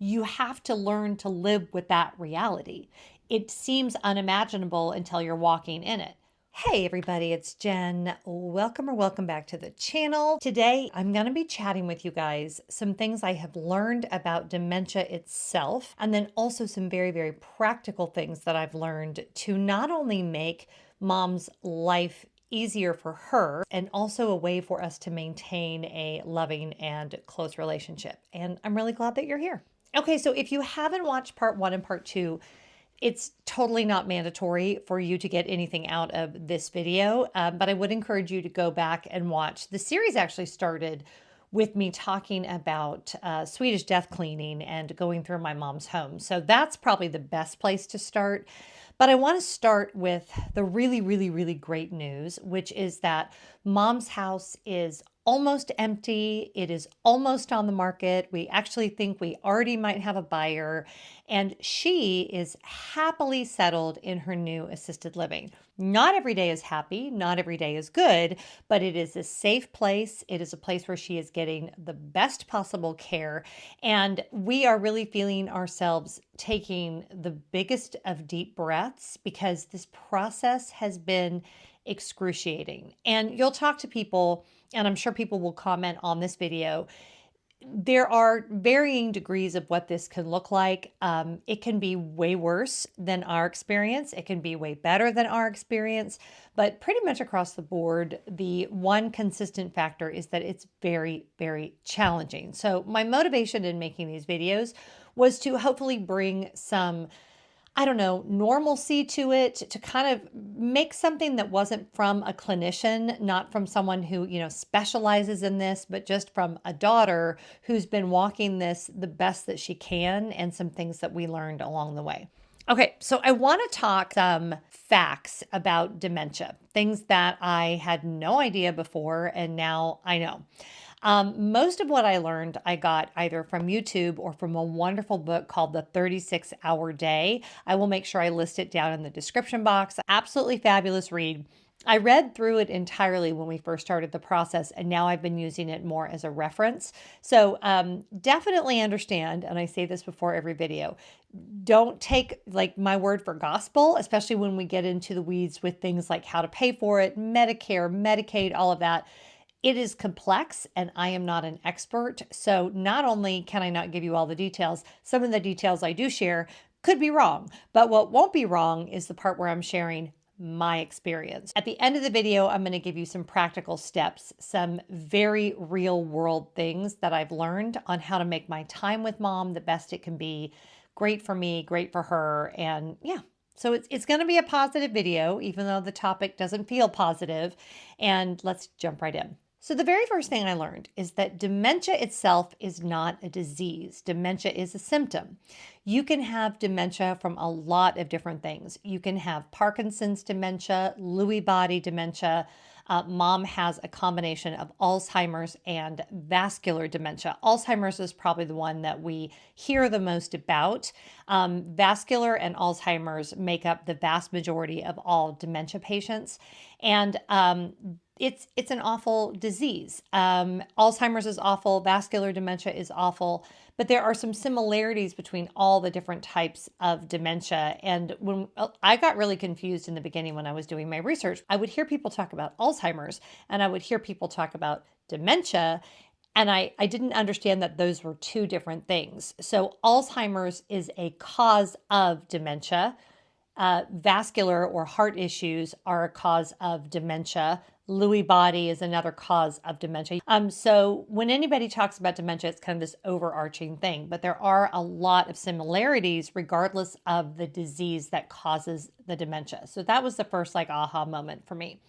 you have to learn to live with that reality. It seems unimaginable until you're walking in it. Hey everybody, it's Jen. Welcome back to the channel. Today, I'm going to be chatting with you guys some things I have learned about dementia itself, and then also some very practical things that I've learned to not only make mom's life easier for her and also a way for us to maintain a loving and close relationship. And I'm really glad that you're here. Okay, so if you haven't watched part 1 and part 2, it's totally not mandatory for you to get anything out of this video, but I would encourage you to go back and watch. The series actually started with me talking about Swedish death cleaning and going through my mom's home. So that's probably the best place to start. But I want to start with the really great news, which is that mom's house is almost empty. It is almost on the market. We actually think we already might have a buyer, and she is happily settled in her new assisted living. Not every day is happy, not every day is good, but it is a safe place. It is a place where she is getting the best possible care, and we are really feeling ourselves taking the biggest of deep breaths because this process has been excruciating. And you'll talk to people, and I'm sure people will comment on this video. There are varying degrees of what this can look like. It can be way worse than our experience. It can be way better than our experience. But pretty much across the board, the one consistent factor is that it's very challenging. So my motivation in making these videos was to hopefully bring some, I don't know, normalcy to it, to kind of make something that wasn't from a clinician, not from someone who, specializes in this, but just from a daughter who's been walking this the best that she can, and some things that we learned along the way. Okay, so I want to talk some facts about dementia, things that I had no idea before, and now I know. Most of what I learned, I got either from YouTube or from a wonderful book called The 36-Hour Day. I will make sure I list it down in the description box. Absolutely fabulous read. I read through it entirely when we first started the process, and now I've been using it more as a reference. So definitely understand, and I say this before every video, don't take like my word for gospel, especially when we get into the weeds with things like how to pay for it, Medicare, Medicaid, all of that. It is complex, and I am not an expert. So not only can I not give you all the details, some of the details I do share could be wrong, but what won't be wrong is the part where I'm sharing my experience. At the end of the video, I'm going to give you some practical steps, some very real world things that I've learned on how to make my time with mom the best it can be. Great for me, great for her. And yeah, so it's going to be a positive video, even though the topic doesn't feel positive. And let's jump right in. So the very first thing I learned is that dementia itself is not a disease. Dementia is a symptom. You can have dementia from a lot of different things. You can have Parkinson's dementia, Lewy body dementia. Mom has a combination of Alzheimer's and vascular dementia. Alzheimer's is probably the one that we hear the most about. Vascular and Alzheimer's make up the vast majority of all dementia patients. And it's an awful disease. Alzheimer's is awful. Vascular dementia is awful. But there are some similarities between all the different types of dementia. And when I got really confused in the beginning when I was doing my research, I would hear people talk about Alzheimer's and I would hear people talk about dementia. And I didn't understand that those were two different things. So Alzheimer's is a cause of dementia. Vascular or heart issues are a cause of dementia. Lewy body is another cause of dementia. So when anybody talks about dementia, it's kind of this overarching thing, but there are a lot of similarities regardless of the disease that causes the dementia. So that was the first aha moment for me.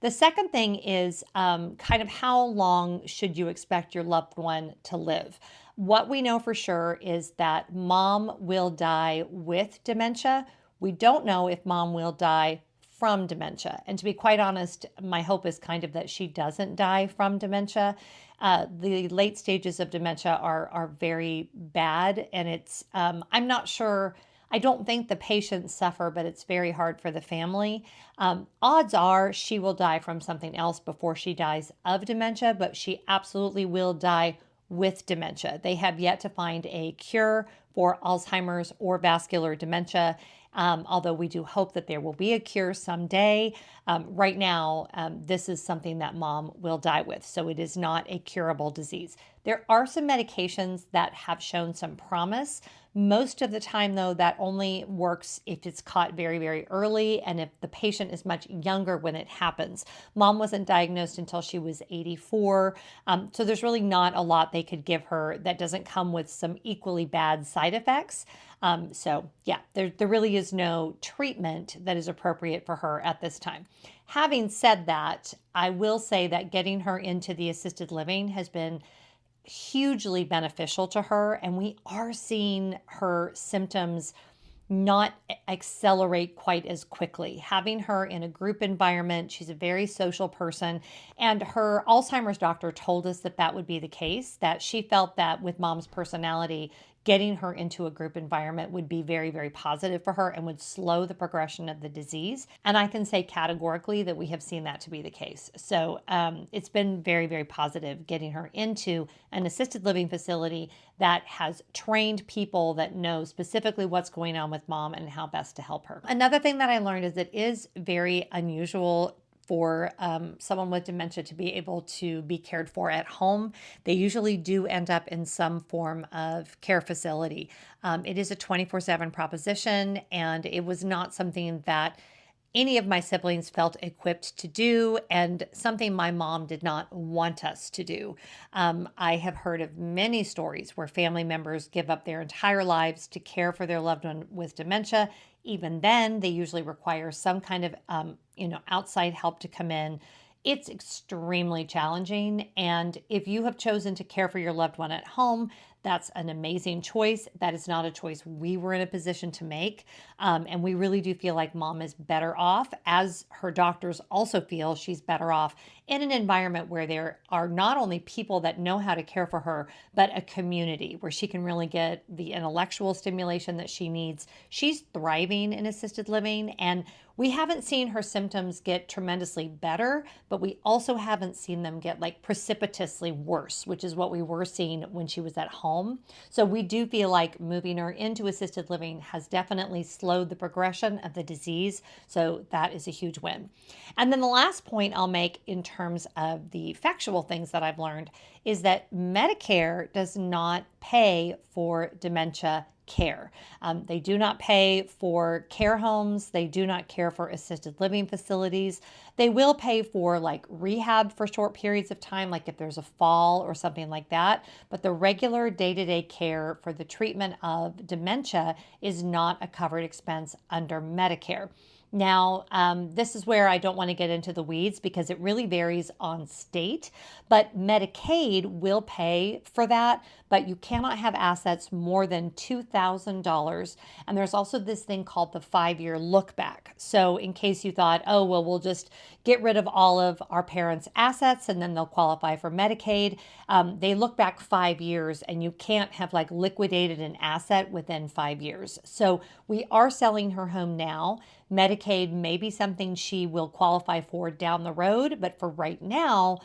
The second thing is kind of how long should you expect your loved one to live? What we know for sure is that mom will die with dementia. We don't know if mom will die from dementia. And to be quite honest, my hope is kind of that she doesn't die from dementia. The late stages of dementia are very bad, and it's I'm not sure. I don't think the patients suffer, but it's very hard for the family. Odds are she will die from something else before she dies of dementia, but she absolutely will die with dementia. They have yet to find a cure for Alzheimer's or vascular dementia. Although we do hope that there will be a cure someday. Right now, this is something that mom will die with, so it is not a curable disease. There are some medications that have shown some promise. Most of the time, though, that only works if it's caught very, very early and if the patient is much younger when it happens. Mom wasn't diagnosed until she was 84, so there's really not a lot they could give her that doesn't come with some equally bad side effects. So yeah, there really is no treatment that is appropriate for her at this time. Having said that, I will say that getting her into the assisted living has been hugely beneficial to her, and we are seeing her symptoms not accelerate quite as quickly. Having her in a group environment, she's a very social person, and her Alzheimer's doctor told us that that would be the case, that she felt that with mom's personality, getting her into a group environment would be very, very positive for her and would slow the progression of the disease. And I can say categorically that we have seen that to be the case. So it's been very, very positive getting her into an assisted living facility that has trained people that know specifically what's going on with mom and how best to help her. Another thing that I learned is it is very unusual for someone with dementia to be able to be cared for at home. They usually do end up in some form of care facility. It is a 24/7 proposition, and it was not something that any of my siblings felt equipped to do, and something my mom did not want us to do. I have heard of many stories where family members give up their entire lives to care for their loved one with dementia. Even then, they usually require some kind of outside help to come in. It's extremely challenging. And if you have chosen to care for your loved one at home, that's an amazing choice. That is not a choice we were in a position to make. And we really do feel like mom is better off, as her doctors also feel she's better off in an environment where there are not only people that know how to care for her, but a community where she can really get the intellectual stimulation that she needs. She's thriving in assisted living, and we haven't seen her symptoms get tremendously better, but we also haven't seen them get like precipitously worse, which is what we were seeing when she was at home. So we do feel like moving her into assisted living has definitely slowed the progression of the disease. So that is a huge win. And then the last point I'll make in terms of the factual things that I've learned is that Medicare does not pay for dementia care. They do not pay for care homes. They do not care for assisted living facilities. They will pay for like rehab for short periods of time, like if there's a fall or something like that. But the regular day-to-day care for the treatment of dementia is not a covered expense under Medicare. Now, this is where I don't want to get into the weeds because it really varies on state, but Medicaid will pay for that, but you cannot have assets more than $2,000. And there's also this thing called the 5-year look back. So in case you thought, oh, well, we'll just get rid of all of our parents' assets and then they'll qualify for Medicaid. They look back 5 years and you can't have like liquidated an asset within 5 years. So we are selling her home now. Medicaid may be something she will qualify for down the road, but for right now,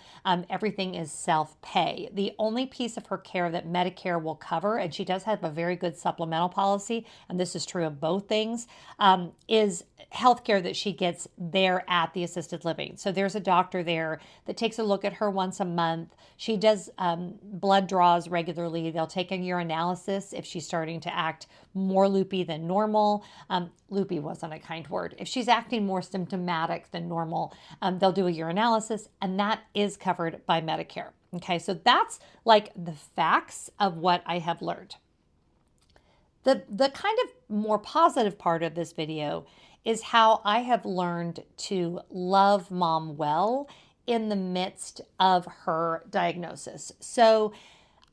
everything is self-pay. The only piece of her care that Medicare will cover, and she does have a very good supplemental policy, and this is true of both things, is healthcare that she gets there at the assisted living. So there's a doctor there that takes a look at her once a month. She does blood draws regularly. They'll take a urinalysis if she's starting to act more loopy than normal. Loopy wasn't a kind word. If she's acting more symptomatic than normal, they'll do a urinalysis, and that is covered by Medicare. Okay, so that's like the facts of what I have learned. The kind of more positive part of this video is how I have learned to love mom well in the midst of her diagnosis. So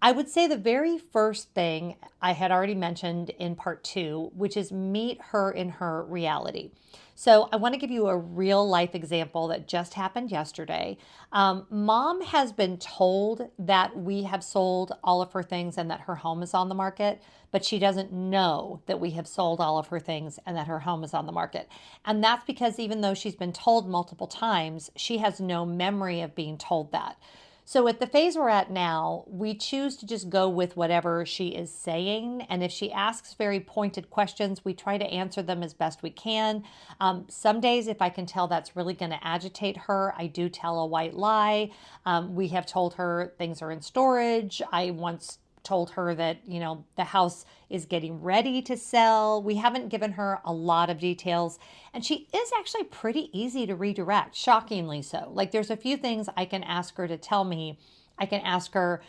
I would say the very first thing I had already mentioned in part 2, which is meet her in her reality. So I want to give you a real life example that just happened yesterday. Mom has been told that we have sold all of her things and that her home is on the market, but she doesn't know that we have sold all of her things and that her home is on the market. And that's because even though she's been told multiple times, she has no memory of being told that. So at the phase we're at now, we choose to just go with whatever she is saying. And if she asks very pointed questions, we try to answer them as best we can. Some days, if I can tell that's really going to agitate her, I do tell a white lie. We have told her things are in storage. I once told her that, the house is getting ready to sell. We haven't given her a lot of details. And she is actually pretty easy to redirect, shockingly so. Like there's a few things I can ask her to tell me. I can ask her,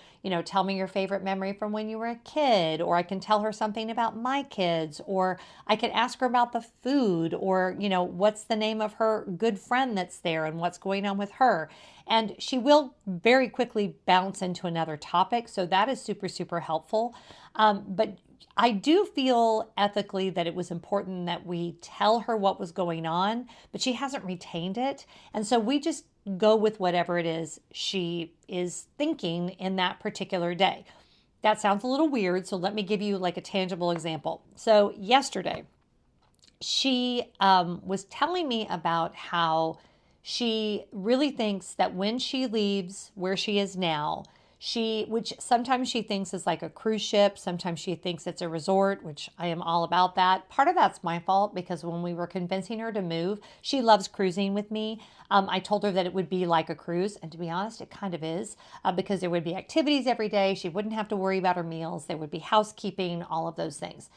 tell me your favorite memory from when you were a kid, or I can tell her something about my kids, or I can ask her about the food, or, what's the name of her good friend that's there and what's going on with her. And she will very quickly bounce into another topic. So that is super, super helpful. But I do feel ethically that it was important that we tell her what was going on, but she hasn't retained it. And so we just go with whatever it is she is thinking in that particular day. That sounds a little weird. So let me give you like a tangible example. So yesterday, she was telling me about how she really thinks that when she leaves where she is now, which sometimes she thinks is like a cruise ship, sometimes she thinks it's a resort, which I am all about that. Part of that's my fault because when we were convincing her to move, she loves cruising with me. I told her that it would be like a cruise, and to be honest, it kind of is, because there would be activities every day. She wouldn't have to worry about her meals. There would be housekeeping, all of those things.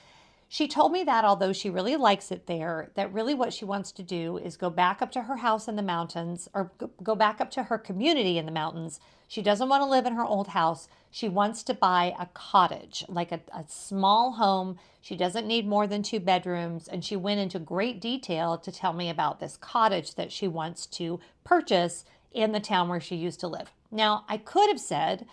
She told me that although she really likes it there, that really what she wants to do is go back up to her house in the mountains, or go back up to her community in the mountains. She doesn't want to live in her old house. She wants to buy a cottage, like a small home. She doesn't need more than 2 bedrooms. And she went into great detail to tell me about this cottage that she wants to purchase in the town where she used to live. Now, I could have said,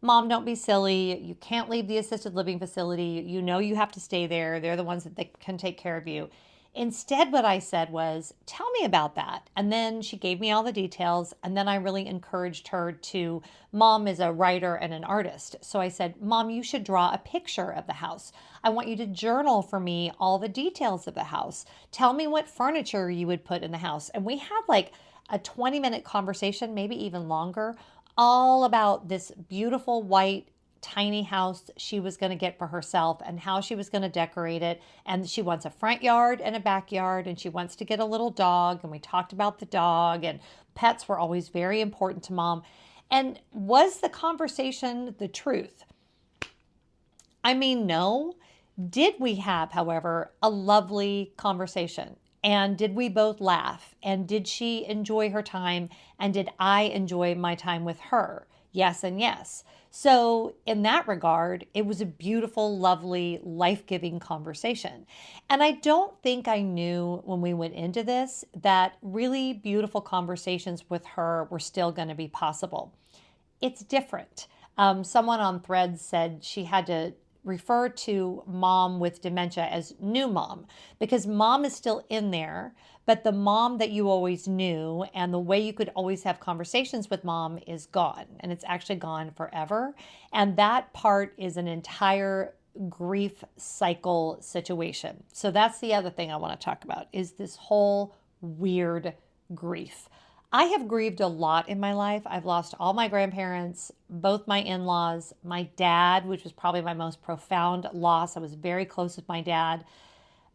Mom, don't be silly. You can't leave the assisted living facility. You have to stay there. They're the ones that can take care of you. Instead, what I said was, tell me about that. And then she gave me all the details. And then I really encouraged her to, Mom is a writer and an artist. So I said, Mom, you should draw a picture of the house. I want you to journal for me all the details of the house. Tell me what furniture you would put in the house. And we had like a 20-minute conversation, maybe even longer, all about this beautiful white tiny house she was going to get for herself and how she was going to decorate it. And she wants a front yard and a backyard, and she wants to get a little dog. And we talked about the dog, and pets were always very important to Mom. And was the conversation the truth? I mean, no. Did we have, however, a lovely conversation? And did we both laugh? And did she enjoy her time? And did I enjoy my time with her? Yes and yes. So in that regard, it was a beautiful, lovely, life-giving conversation. And I don't think I knew when we went into this that really beautiful conversations with her were still going to be possible. It's different. Someone on Threads said she had to refer to Mom with dementia as new Mom, because Mom is still in there, but the Mom that you always knew and the way you could always have conversations with Mom is gone, and it's actually gone forever. And that part is an entire grief cycle situation. So that's the other thing I want to talk about, is this whole weird grief. I have grieved a lot in my life. I've lost all my grandparents, both my in-laws, my dad, which was probably my most profound loss. I was very close with my dad.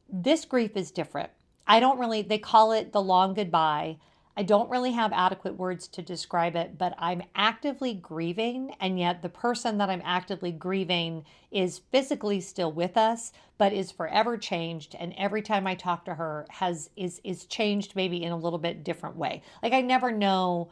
This grief is different. They call it the long goodbye. I don't really have adequate words to describe it, but I'm actively grieving, and yet the person that I'm actively grieving is physically still with us, but is forever changed. And every time I talk to her is changed, maybe in a little bit different way. Like I never know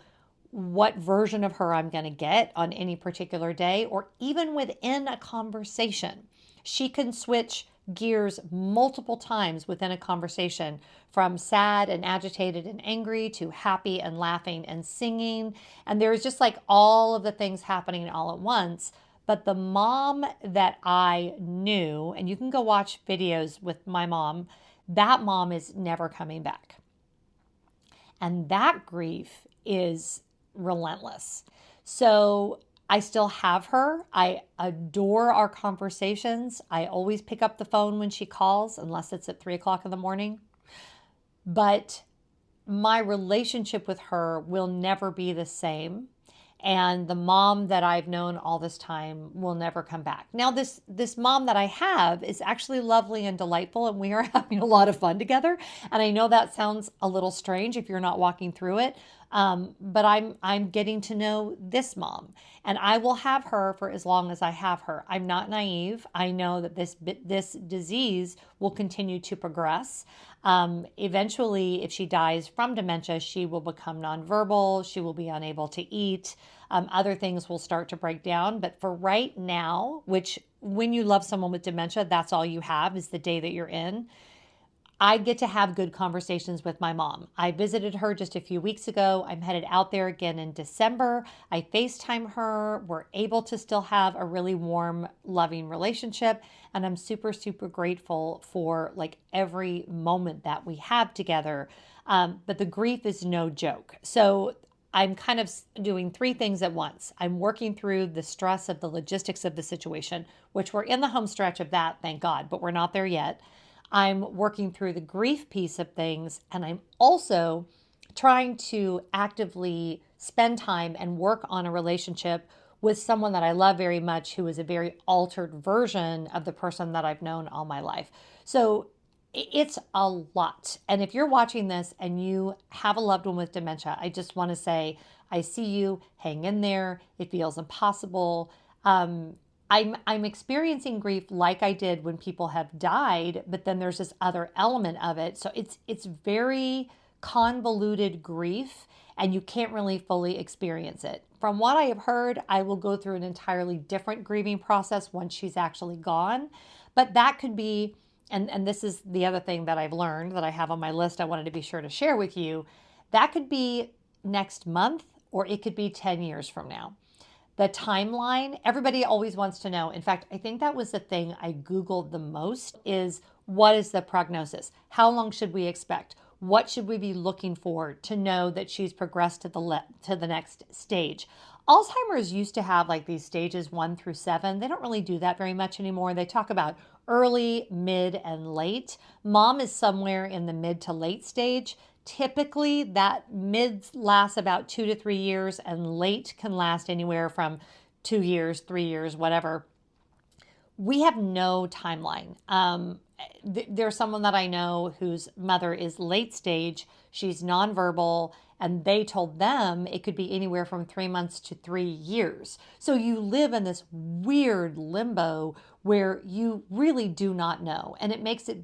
what version of her I'm going to get on any particular day, or even within a conversation. She can switch gears multiple times within a conversation, from sad and agitated and angry to happy and laughing and singing. And there's just like all of the things happening all at once. But the Mom that I knew, and you can go watch videos with my mom, that Mom is never coming back. And that grief is relentless. So I still have her. I adore our conversations. I always pick up the phone when she calls, unless it's at 3 o'clock in the morning. But my relationship with her will never be the same. And the mom that I've known all this time will never come back. Now, this mom that I have is actually lovely and delightful, and we are having a lot of fun together. And I know that sounds a little strange if you're not walking through it, but I'm getting to know this mom, and I will have her for as long as I have her. I'm not naive. I know that this disease will continue to progress. Eventually, if she dies from dementia, she will become nonverbal. She will be unable to eat. Other things will start to break down. But for right now, which when you love someone with dementia, that's all you have is the day that you're in. I get to have good conversations with my mom. I visited her just a few weeks ago. I'm headed out there again in December. I FaceTime her. We're able to still have a really warm, loving relationship. And I'm super, super grateful for like every moment that we have together. But the grief is no joke. So I'm kind of doing three things at once. I'm working through the stress of the logistics of the situation, which we're in the home stretch of that, thank God, but we're not there yet. I'm working through the grief piece of things, and I'm also trying to actively spend time and work on a relationship with someone that I love very much, who is a very altered version of the person that I've known all my life. So it's a lot. And if you're watching this and you have a loved one with dementia, I just want to say, I see you, hang in there. It feels impossible. I'm experiencing grief like I did when people have died, but then there's this other element of it. So it's very convoluted grief, and you can't really fully experience it. From what I have heard, I will go through an entirely different grieving process once she's actually gone. But that could be, and this is the other thing that I've learned that I have on my list I wanted to be sure to share with you. That could be next month, or it could be 10 years from now. The timeline, everybody always wants to know. In fact, I think that was the thing I Googled the most is, what is the prognosis? How long should we expect? What should we be looking for to know that she's progressed to the next stage? Alzheimer's used to have like these stages 1 through 7. They don't really do that very much anymore. They talk about early, mid, and late. Mom is somewhere in the mid to late stage. Typically, that mid lasts about 2 to 3 years, and late can last anywhere from 2 years, 3 years, whatever. We have no timeline. There's someone that I know whose mother is late stage. She's nonverbal, and they told them it could be anywhere from 3 months to 3 years. So you live in this weird limbo where you really do not know, and it makes it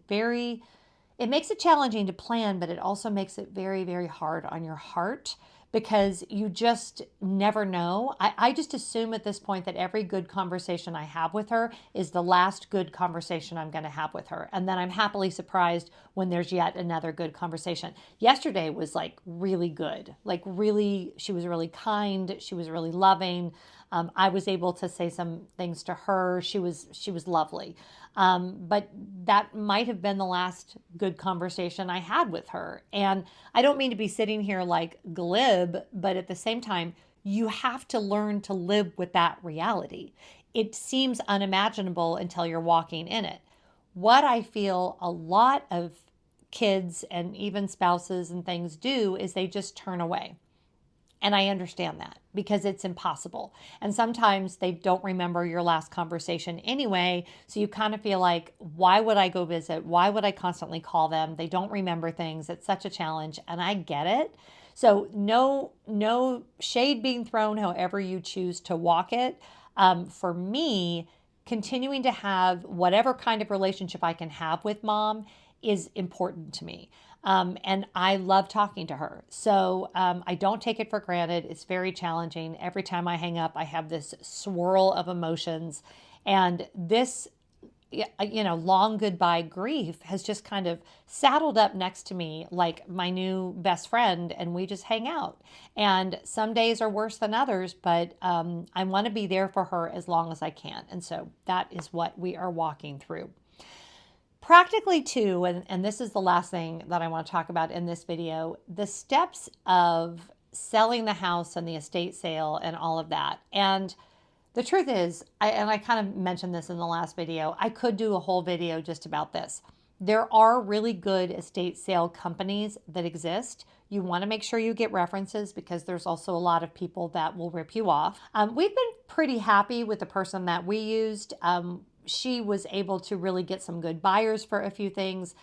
challenging to plan, but it also makes it very, very hard on your heart because you just never know. I just assume at this point that every good conversation I have with her is the last good conversation I'm going to have with her. And then I'm happily surprised when there's yet another good conversation. Yesterday was like really good. Like really, she was really kind. She was really loving. I was able to say some things to her. She was lovely. But that might have been the last good conversation I had with her. And I don't mean to be sitting here like glib, but at the same time, you have to learn to live with that reality. It seems unimaginable until you're walking in it. What I feel a lot of kids and even spouses and things do is they just turn away. And I understand that because it's impossible. And sometimes they don't remember your last conversation anyway. So you kind of feel like, why would I go visit? Why would I constantly call them? They don't remember things. It's such a challenge. And I get it. So no shade being thrown however you choose to walk it. For me, continuing to have whatever kind of relationship I can have with mom is important to me. And I love talking to her. So I don't take it for granted. It's very challenging. Every time I hang up, I have this swirl of emotions. And this, long goodbye grief has just kind of saddled up next to me like my new best friend, and we just hang out. And some days are worse than others, but I want to be there for her as long as I can. And so that is what we are walking through. Practically too, and this is the last thing that I want to talk about in this video, the steps of selling the house and the estate sale and all of that. And the truth is, I kind of mentioned this in the last video, I could do a whole video just about this. There are really good estate sale companies that exist. You want to make sure you get references because there's also a lot of people that will rip you off. We've been pretty happy with the person that we used. She was able to really get some good buyers for a few things.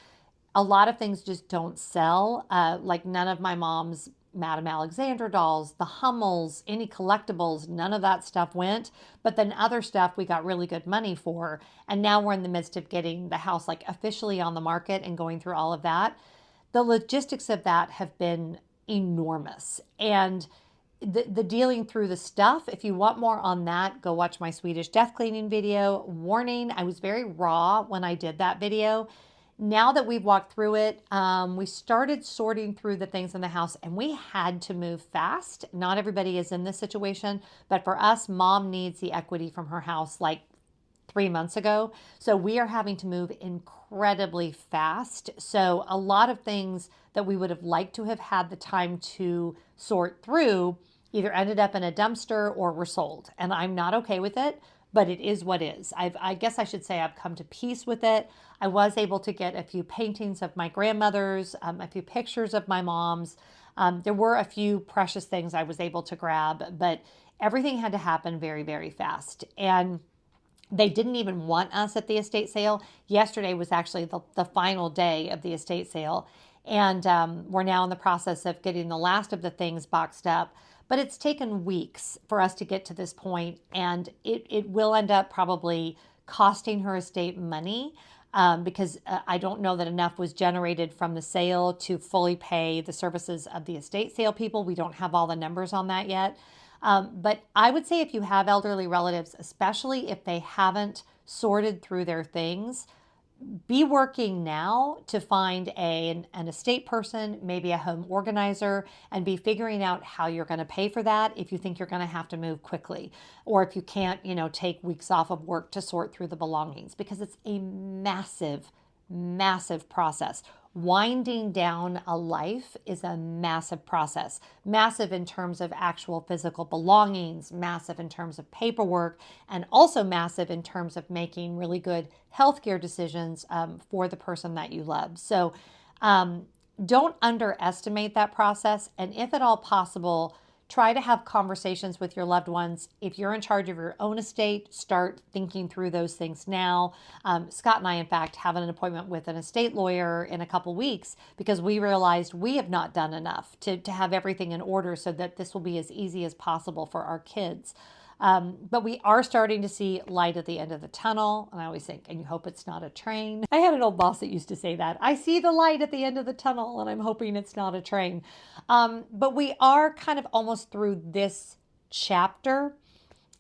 A lot of things just don't sell. Like none of my mom's Madame Alexander dolls, the Hummels, any collectibles, none of that stuff went. But then other stuff we got really good money for. And now we're in the midst of getting the house like officially on the market and going through all of that. The logistics of that have been enormous. And the dealing through the stuff, if you want more on that, go watch my Swedish death cleaning video. Warning, I was very raw when I did that video. Now that we've walked through it, we started sorting through the things in the house and we had to move fast. Not everybody is in this situation, but for us, mom needs the equity from her house like 3 months ago. So we are having to move incredibly fast. So a lot of things that we would have liked to have had the time to sort through either ended up in a dumpster or were sold. And I'm not okay with it, but it is what is. I guess I should say I've come to peace with it. I was able to get a few paintings of my grandmother's, a few pictures of my mom's. There were a few precious things I was able to grab, but everything had to happen very, very fast. And they didn't even want us at the estate sale. Yesterday was actually the final day of the estate sale. And we're now in the process of getting the last of the things boxed up. But it's taken weeks for us to get to this point, and it will end up probably costing her estate money because I don't know that enough was generated from the sale to fully pay the services of the estate sale people. We don't have all the numbers on that yet. But I would say if you have elderly relatives, especially if they haven't sorted through their things, be working now to find an estate person, maybe a home organizer, and be figuring out how you're going to pay for that if you think you're going to have to move quickly, or if you can't, take weeks off of work to sort through the belongings, because it's a massive, massive process. Winding down a life is a massive process, massive in terms of actual physical belongings, massive in terms of paperwork, and also massive in terms of making really good healthcare decisions for the person that you love. So don't underestimate that process. And if at all possible, try to have conversations with your loved ones. If you're in charge of your own estate, start thinking through those things now. Scott and I, in fact, have an appointment with an estate lawyer in a couple weeks because we realized we have not done enough to have everything in order so that this will be as easy as possible for our kids. But we are starting to see light at the end of the tunnel. And I always think, and you hope it's not a train. I had an old boss that used to say that. I see the light at the end of the tunnel and I'm hoping it's not a train. But we are kind of almost through this chapter.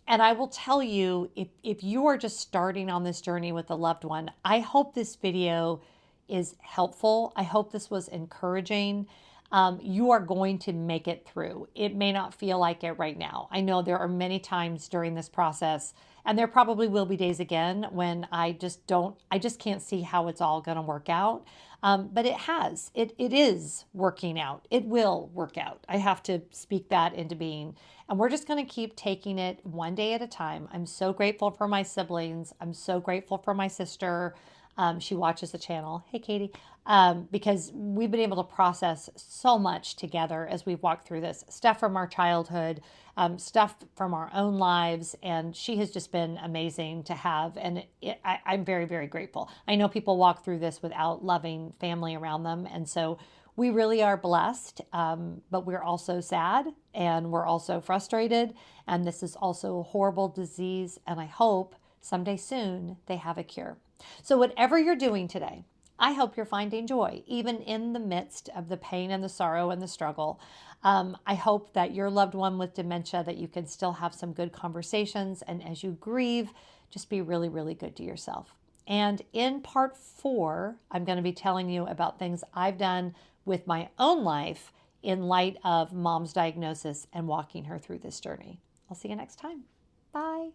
And I will tell you, if you are just starting on this journey with a loved one, I hope this video is helpful. I hope this was encouraging. You are going to make it through. It may not feel like it right now. I know there are many times during this process, and there probably will be days again when I just can't see how it's all going to work out. But it is working out. It will work out. I have to speak that into being. And we're just going to keep taking it one day at a time. I'm so grateful for my siblings. I'm so grateful for my sister. She watches the channel. Hey, Katie. Because we've been able to process so much together as we've walked through this stuff from our childhood, stuff from our own lives. And she has just been amazing to have. And I'm very, very grateful. I know people walk through this without loving family around them. And so we really are blessed, but we're also sad and we're also frustrated. And this is also a horrible disease. And I hope someday soon they have a cure. So whatever you're doing today, I hope you're finding joy, even in the midst of the pain and the sorrow and the struggle. I hope that your loved one with dementia, that you can still have some good conversations. And as you grieve, just be really, really good to yourself. And in part 4, I'm going to be telling you about things I've done with my own life in light of mom's diagnosis and walking her through this journey. I'll see you next time. Bye.